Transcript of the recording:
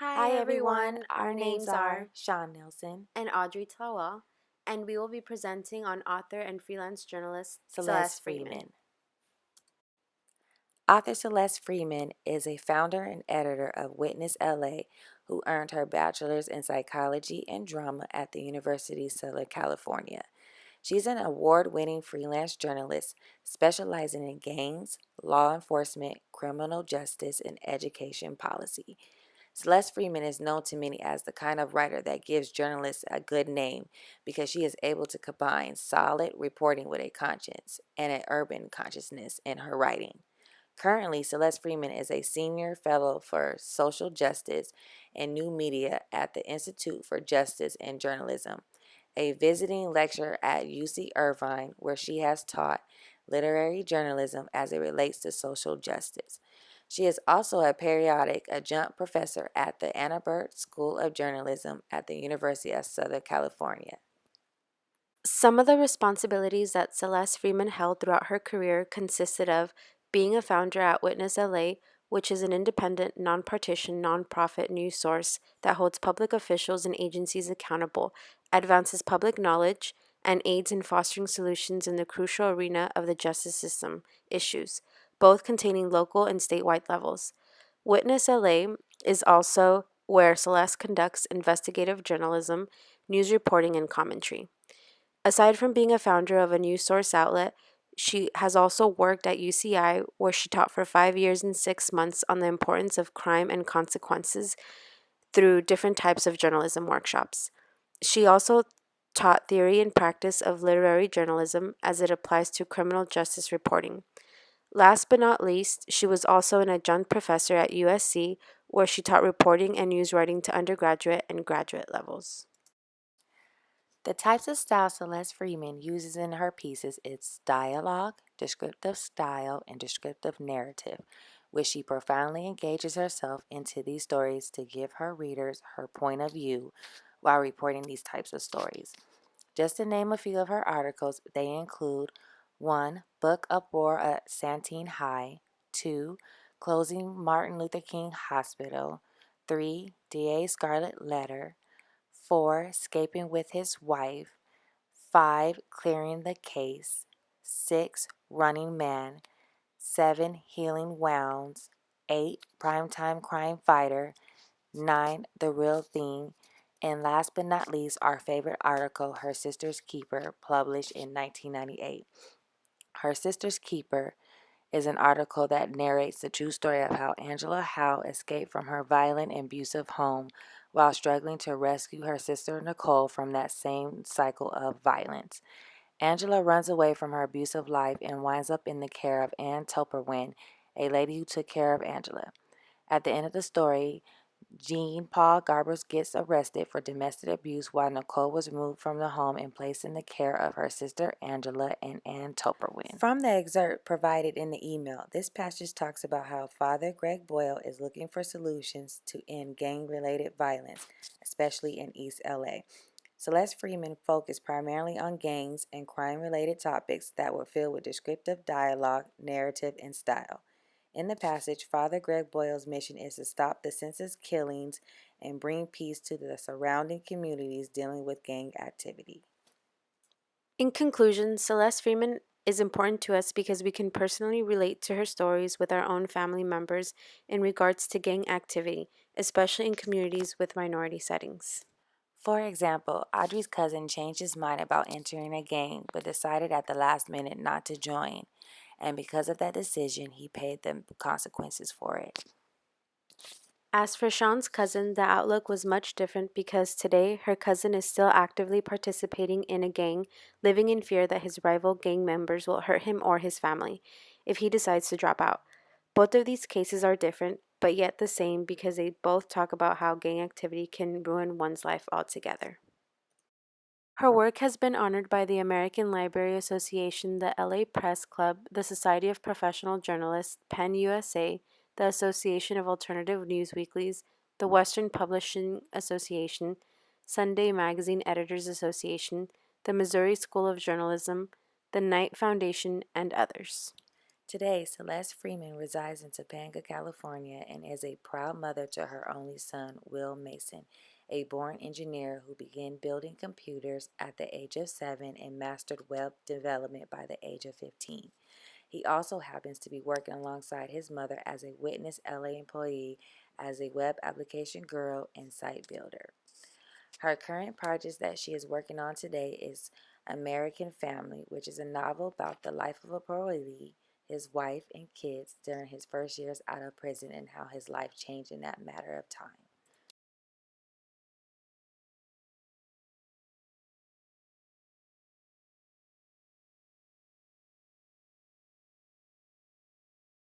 Hi everyone, our names are Shon Nelson, and Audrey Tlahuel, and we will be presenting on author and freelance journalist Celeste Celeste Fremon. Fremon. Author Celeste Fremon is a founder and editor of Witness LA, who earned her bachelor's in psychology and drama at the University of Southern California. She's an award-winning freelance journalist specializing in gangs, law enforcement, criminal justice, and education policy. Celeste Fremon is known to many as the kind of writer that gives journalists a good name because she is able to combine solid reporting with a conscience and an urban consciousness in her writing. Currently, Celeste Fremon is a senior fellow for social justice and new media at the Institute for Justice and Journalism, a visiting lecturer at UC Irvine, where she has taught literary journalism as it relates to social justice. She is also a periodic adjunct professor at the Annenberg School of Journalism at the University of Southern California. Some of the responsibilities that Celeste Fremon held throughout her career consisted of being a founder at Witness LA, which is an independent, non-partisan, non-profit news source that holds public officials and agencies accountable, advances public knowledge, and aids in fostering solutions in the crucial arena of the justice system issues, both containing local and statewide levels. Witness LA is also where Celeste conducts investigative journalism, news reporting, and commentary. Aside from being a founder of a news source outlet, she has also worked at UCI, where she taught for 5 years and 6 months on the importance of crime and consequences through different types of journalism workshops. She also taught theory and practice of literary journalism as it applies to criminal justice reporting. Last but not least, she was also an adjunct professor at USC, where she taught reporting and news writing to undergraduate and graduate levels. The types of style Celeste Fremon uses in her pieces is dialogue, descriptive style, and descriptive narrative, which she profoundly engages herself into these stories to give her readers her point of view while reporting these types of stories. Just to name a few of her articles, they include 1. Book Uproar at Santine High, 2. Closing Martin Luther King Hospital, 3. DA Scarlet Letter, 4. Escaping with his wife, 5. Clearing the case, 6. Running Man, 7. Healing Wounds, 8. Primetime Crime Fighter, 9. The Real Thing, and last but not least, our favorite article, Her Sister's Keeper, published in 1998. Her Sister's Keeper is an article that narrates the true story of how Angela Howe escaped from her violent and abusive home while struggling to rescue her sister Nicole from that same cycle of violence. Angela runs away from her abusive life and winds up in the care of Ann Topperwin, a lady who took care of Angela. At the end of the story, Jean Paul Garbers gets arrested for domestic abuse while Nicole was removed from the home and placed in the care of her sister Angela and Ann Topperwin. From the excerpt provided in the email, this passage talks about how Father Greg Boyle is looking for solutions to end gang-related violence, especially in East LA. Celeste Fremon focused primarily on gangs and crime-related topics that were filled with descriptive dialogue, narrative, and style. In the passage, Father Greg Boyle's mission is to stop the senseless killings and bring peace to the surrounding communities dealing with gang activity. In conclusion, Celeste Fremon is important to us because we can personally relate to her stories with our own family members in regards to gang activity, especially in communities with minority settings. For example, Audrey's cousin changed his mind about entering a gang but decided at the last minute not to join, and because of that decision, he paid the consequences for it. As for Shon's cousin, the outlook was much different because today her cousin is still actively participating in a gang, living in fear that his rival gang members will hurt him or his family if he decides to drop out. Both of these cases are different, but yet the same because they both talk about how gang activity can ruin one's life altogether. Her work has been honored by the American Library Association, the LA Press Club, the Society of Professional Journalists, PEN USA, the Association of Alternative News Weeklies, the Western Publishing Association, Sunday Magazine Editors Association, the Missouri School of Journalism, the Knight Foundation, and others. Today, Celeste Fremon resides in Topanga, California, and is a proud mother to her only son, Will Mason, a born engineer who began building computers at the age of 7 and mastered web development by the age of 15. He also happens to be working alongside his mother as a Witness LA employee, as a web application girl and site builder. Her current project that she is working on today is American Family, which is a novel about the life of a parolee, his wife, and kids during his first years out of prison and how his life changed in that matter of time.